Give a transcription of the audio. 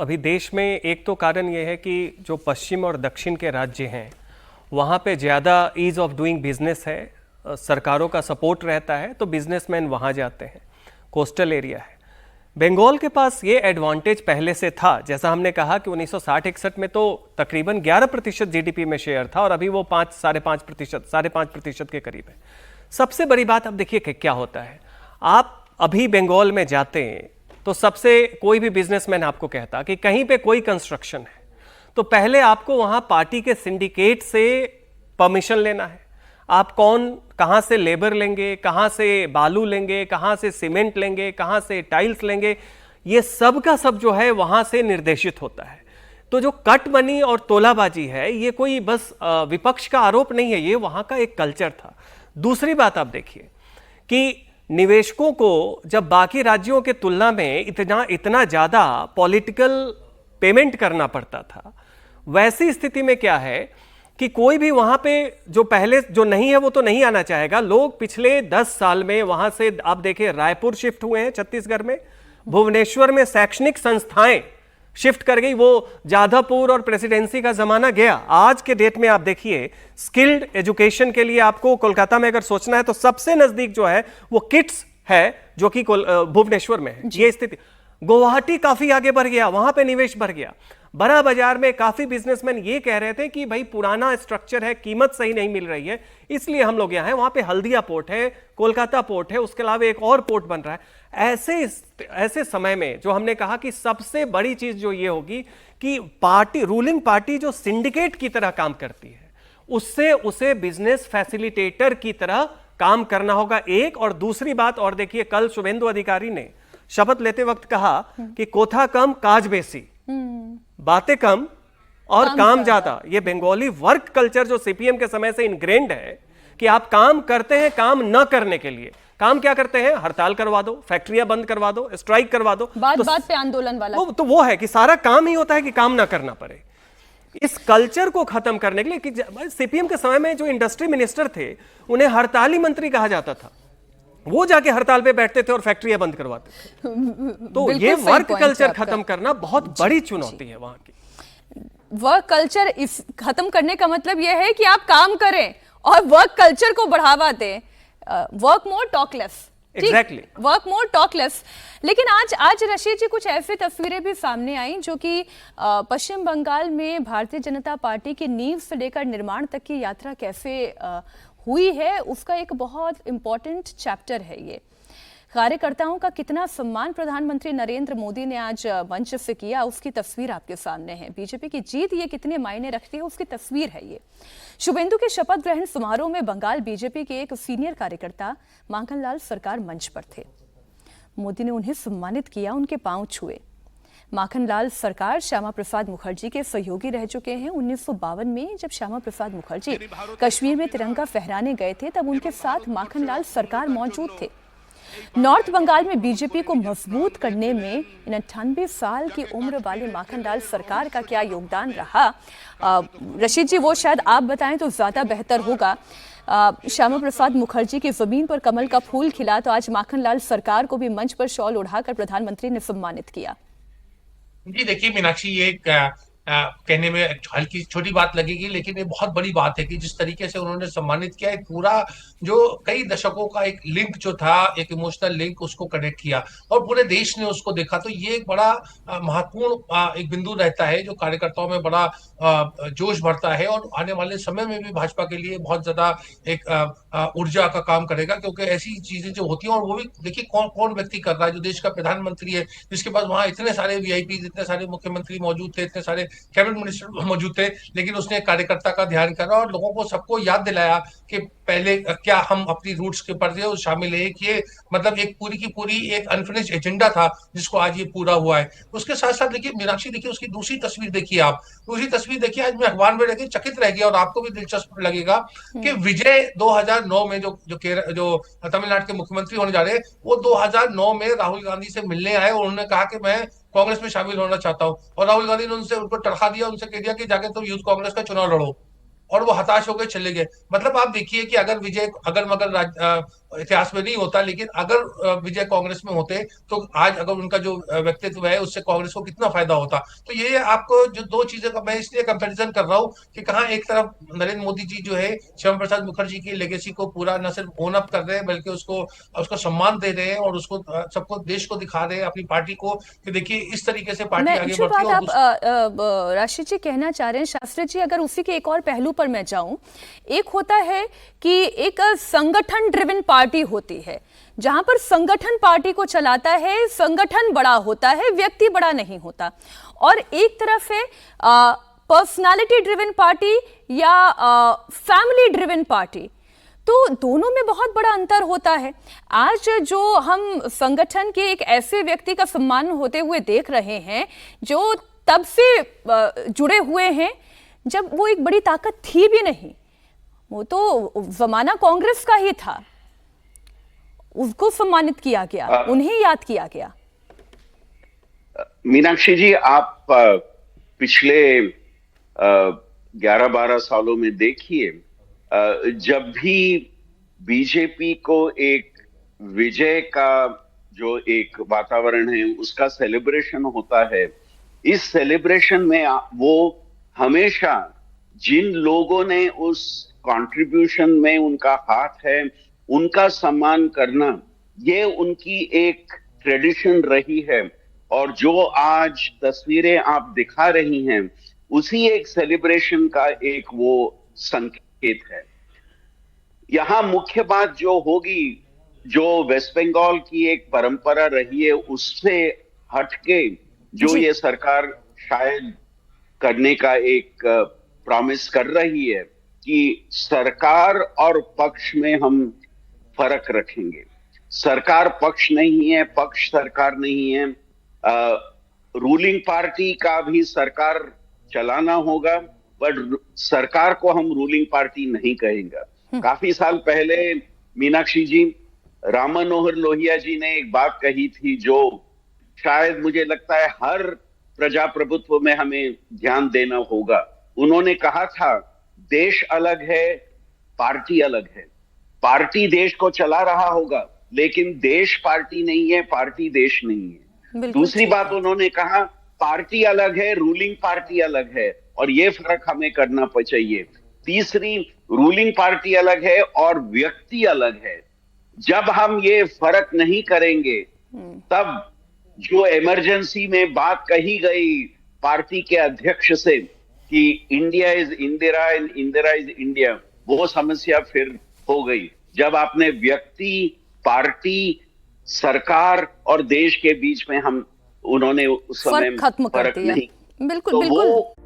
अभी देश में एक तो कारण ये है कि जो पश्चिम और दक्षिण के राज्य हैं वहाँ पे ज़्यादा ईज़ ऑफ डूइंग बिजनेस है, सरकारों का सपोर्ट रहता है तो बिजनेसमैन वहाँ जाते हैं, कोस्टल एरिया है। बंगाल के पास ये एडवांटेज पहले से था, जैसा हमने कहा कि 1960-61 में तो तकरीबन 11% जीडीपी में शेयर था और अभी वो 5.5% के करीब है। सबसे बड़ी बात अब देखिए कि क्या होता है, आप अभी बंगाल में जाते हैं तो सबसे कोई भी बिजनेसमैन आपको कहता कि कहीं पे कोई कंस्ट्रक्शन है तो पहले आपको वहां पार्टी के सिंडिकेट से परमिशन लेना है। आप कहां से लेबर लेंगे, कहां से बालू लेंगे, कहां से सीमेंट लेंगे, कहां से टाइल्स लेंगे, ये सब का सब जो है वहां से निर्देशित होता है। तो जो कट मनी और तोलाबाजी है ये कोई बस विपक्ष का आरोप नहीं है, ये वहां का एक कल्चर था। दूसरी बात आप देखिए कि निवेशकों को जब बाकी राज्यों के तुलना में इतना ज्यादा पॉलिटिकल पेमेंट करना पड़ता था, वैसी स्थिति में क्या है कि कोई भी वहां पे जो पहले जो नहीं है वो तो नहीं आना चाहेगा। लोग पिछले 10 साल में वहां से आप देखिए रायपुर शिफ्ट हुए हैं छत्तीसगढ़ में, भुवनेश्वर में शैक्षणिक संस्थाएं शिफ्ट कर गई, वो जाधवपुर और प्रेसिडेंसी का जमाना गया। आज के डेट में आप देखिए स्किल्ड एजुकेशन के लिए आपको कोलकाता में अगर सोचना है तो सबसे नजदीक जो है वो किट्स है जो कि भुवनेश्वर में है। ये स्थिति, गुवाहाटी काफी आगे बढ़ गया, वहां पे निवेश बढ़ गया। बड़ा बाजार में काफी बिजनेसमैन ये कह रहे थे कि भाई पुराना स्ट्रक्चर है, कीमत सही नहीं मिल रही है, इसलिए हम लोग यहाँ हैं। वहां पे हल्दिया पोर्ट है, कोलकाता पोर्ट है, उसके अलावा एक और पोर्ट बन रहा है। ऐसे समय में जो हमने कहा कि सबसे बड़ी चीज जो ये होगी कि रूलिंग पार्टी जो सिंडिकेट की तरह काम करती है उससे उसे बिजनेस फैसिलिटेटर की तरह काम करना होगा। एक और दूसरी बात और देखिए, कल शुभेंदु अधिकारी ने शपथ लेते वक्त कहा कि कोथा कम काज बेसी, बातें कम और काम ज्यादा। ये बंगाली वर्क कल्चर जो सीपीएम के समय से इनग्रेन्ड है कि आप काम करते हैं काम न करने के लिए। काम क्या करते हैं? हड़ताल करवा दो, फैक्ट्रियां बंद करवा दो, स्ट्राइक करवा दो, बात पे आंदोलन वाला तो वो है कि सारा काम ही होता है कि काम ना करना पड़े। इस कल्चर को खत्म करने के लिए कि सीपीएम के समय में जो इंडस्ट्री मिनिस्टर थे उन्हें हड़ताली मंत्री कहा जाता था, वो जाके हड़ताल पे बैठते थे और फैक्ट्रियां बंद करवाते थे। तो ये वर्क कल्चर खत्म करना बहुत बड़ी चुनौती है वहां की। वर्क कल्चर खत्म करने का मतलब यह है कि आप काम करें और वर्क कल्चर को बढ़ावा दें। Work more talk less, exactly, work more talk less. लेकिन आज रशीद जी कुछ ऐसी तस्वीरें भी सामने आई जो कि पश्चिम बंगाल में भारतीय जनता पार्टी की नींव से लेकर निर्माण तक की यात्रा कैसे हुई है उसका एक बहुत इंपॉर्टेंट चैप्टर है। ये कार्यकर्ताओं का कितना सम्मान प्रधानमंत्री नरेंद्र मोदी ने आज मंच से किया, उसकी तस्वीर आपके सामने है। बीजेपी की जीत ये कितने मायने रखती है उसकी तस्वीर है ये। शुभेंदु के शपथ ग्रहण समारोह में बंगाल बीजेपी के एक सीनियर कार्यकर्ता माखनलाल सरकार मंच पर थे। मोदी ने उन्हें सम्मानित किया, उनके पांव छुए। माखनलाल सरकार श्यामा प्रसाद मुखर्जी के सहयोगी रह चुके हैं। 1952 में जब श्यामा प्रसाद मुखर्जी कश्मीर में तिरंगा फहराने गए थे तब उनके साथ माखनलाल सरकार मौजूद थे। नॉर्थ बंगाल में बीजेपी को मजबूत करने में 98 साल की उम्र वाले माखनलाल सरकार का क्या योगदान रहा, रशीद जी वो शायद आप बताएं तो ज्यादा बेहतर होगा। श्यामा प्रसाद मुखर्जी की जमीन पर कमल का फूल खिला तो आज माखनलाल सरकार को भी मंच पर शॉल उड़ाकर प्रधानमंत्री ने सम्मानित किया। जी देखिए मीनाक्षी, ये कहने में हल्की छोटी बात लगेगी लेकिन ये बहुत बड़ी बात है कि जिस तरीके से उन्होंने सम्मानित किया, एक पूरा जो कई दशकों का एक लिंक जो था, एक इमोशनल लिंक, उसको कनेक्ट किया और पूरे देश ने उसको देखा। तो ये एक बड़ा महत्वपूर्ण एक बिंदु रहता है जो कार्यकर्ताओं में बड़ा जोश भरता है और आने वाले समय में भी भाजपा के लिए बहुत ज्यादा एक ऊर्जा का काम करेगा, क्योंकि ऐसी चीजें जो होती हैं, और वो भी देखिए कौन कौन व्यक्ति कर रहा है, जो देश का प्रधानमंत्री है, जिसके पास वहां इतने सारे वीआईपी, इतने सारे मुख्यमंत्री मौजूद थे, इतने सारे कैबिनेट मिनिस्टर मौजूद थे, लेकिन उसने कार्यकर्ता का ध्यान करा और लोगों को सबको याद दिलाया कि पहले क्या हम अपनी रूट्स के पर शामिल है। ये मतलब एक पूरी की पूरी एक अनफिनिश्ड एजेंडा था जिसको आज ये पूरा हुआ है। उसके साथ साथ देखिए मीनाक्षी, देखिए उसकी दूसरी तस्वीर देखिए, आप दूसरी तस्वीर देखिए। आज मैं अखबार में देखिए चकित रह गया और आपको भी दिलचस्प लगेगा कि विजय 2009 में जो तमिलनाडु के मुख्यमंत्री होने जा रहे हैं, वो 2009 में राहुल गांधी से मिलने आए और उन्होंने कहा कि मैं कांग्रेस में शामिल होना चाहता हूं, और राहुल गांधी ने उनको टरखा दिया, उनसे कह दिया कि जाके तुम यूथ कांग्रेस का चुनाव लड़ो, और वो हताश होकर चले गए। मतलब आप देखिए कि अगर विजय अगर मगर इतिहास में नहीं होता, लेकिन अगर विजय कांग्रेस में होते तो आज अगर उनका जो व्यक्तित्व है उससे कांग्रेस को कितना फायदा होता। तो ये आपको जो दो चीजें का मैं इसलिए कंपैरिजन कर रहा हूँ कि कहाँ एक तरफ नरेंद्र मोदी जी जो है श्यामा प्रसाद मुखर्जी की लेगेसी को पूरा न सिर्फ ओन अप कर रहे हैं, बल्कि उसको उसको सम्मान दे रहे हैं और उसको सबको देश को दिखा रहे हैं, अपनी पार्टी को, कि देखिए इस तरीके से पार्टी मैं आगे जो बढ़ती बात है। और आप राशि जी कहना चाह रहे हैं, शास्त्री जी, अगर उसी के एक और पहलू पर मैं जाऊं, एक होता है कि एक संगठन ड्रिवन पार्टी होती है जहां पर संगठन पार्टी को चलाता है, संगठन बड़ा होता है, व्यक्ति बड़ा नहीं होता, और एक तरफ है पर्सनालिटी ड्रिवन पार्टी या फैमिली ड्रिवन पार्टी। तो दोनों में बहुत बड़ा अंतर होता है। आज जो हम संगठन के एक ऐसे व्यक्ति का सम्मान होते हुए देख रहे हैं जो तब से जुड़े हुए हैं जब वो एक बड़ी ताकत थी भी नहीं, वो तो जमाना कांग्रेस का ही था, उसको सम्मानित किया गया, उन्हें याद किया गया। मीनाक्षी जी, आप पिछले 11-12 सालों में देखिए, जब भी बीजेपी को एक विजय का जो एक वातावरण है उसका सेलिब्रेशन होता है, इस सेलिब्रेशन में वो हमेशा जिन लोगों ने उस कंट्रीब्यूशन में उनका हाथ है उनका सम्मान करना, ये उनकी एक ट्रेडिशन रही है। और जो आज तस्वीरें आप दिखा रही हैं उसी एक सेलिब्रेशन का एक वो संकेत है। यहां मुख्य बात जो होगी, जो वेस्ट बंगाल की एक परंपरा रही है उससे हटके जो ये सरकार शायद करने का एक प्रॉमिस कर रही है कि सरकार और पक्ष में हम फर्क रखेंगे। सरकार पक्ष नहीं है, पक्ष सरकार नहीं है। रूलिंग पार्टी का भी सरकार चलाना होगा, बट सरकार को हम रूलिंग पार्टी नहीं कहेंगे। काफी साल पहले मीनाक्षी जी, राम मनोहर लोहिया जी ने एक बात कही थी जो शायद मुझे लगता है हर प्रजाप्रभुत्व में हमें ध्यान देना होगा। उन्होंने कहा था, देश अलग है, पार्टी अलग है। पार्टी देश को चला रहा होगा, लेकिन देश पार्टी नहीं है, पार्टी देश नहीं है। दूसरी बात उन्होंने कहा, पार्टी अलग है, रूलिंग पार्टी अलग है, और ये फर्क हमें करना चाहिए। तीसरी, रूलिंग पार्टी अलग है और व्यक्ति अलग है। जब हम ये फर्क नहीं करेंगे, तब जो इमरजेंसी में बात कही गई पार्टी के अध्यक्ष से कि India is Indira and Indira is India, वो समस्या फिर हो गई। जब आपने व्यक्ति, पार्टी, सरकार और देश के बीच में उन्होंने उस समय खत्म कर दिया। नहीं, बिल्कुल तो बिल्कुल।